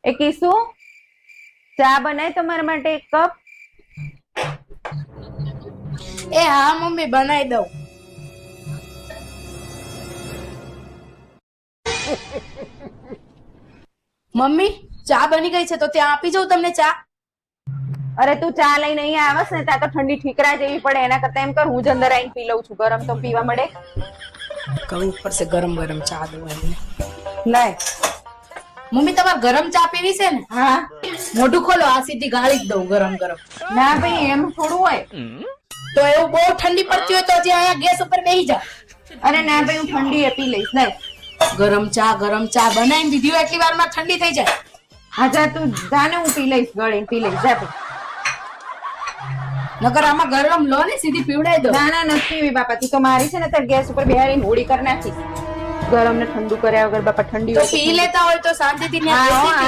એ કીસુ ચા બનાય તમારા માટે એક કપ. એ હા મમ્મી બનાવી દઉં. મમ્મી ચા બની ગઈ છે તો ત્યાં આપી જાઉં તમને ચા. અરે તું ચા લઈને અહીંયા આવસ ને ત્યાં તો ઠંડી ઠીકરા જેવી પડે, એના કરતા એમ કર હું જ અંદર આવીને પી લઉં છું, ગરમ તો પીવા મળે. કરવું પડશે ગરમ ગરમ ચા દઉં એમને. લાય મમ્મી તમારે ગરમ ચા પીવી છે ને? હા. મોઢું ખોલો, આ સીધી ગાળી જ દઉં ગરમ ગરમ. ના ભાઈ એમ થોડું હોય. તો એવું બહુ ઠંડી પડતી હોય તો હજી અહીંયા ગેસ ઉપર બેસી જા. અરે ના ભાઈ હું ઠંડી એ પી લઈશ. લાય ગરમ ચા બનાવીને દીધી હોય એટલી વારમાં ઠંડી થઈ જાય. હા જા તું જાને, હું પી લઈશ, ગળીને પી લઈશ. જા તું. નકર આમાં ગરમ લો ને સીધી પીવડાવી દો. ના ના નથી પીવી બાપા, તું તો મારી છે ને તાર ગેસ ઉપર બેહારીને હોળી કરી નાખી. ગરમ ને ઠંડુ કર્યા વગર બાપા ઠંડી તો પી લેતા હોય તો શાંતિથી હા,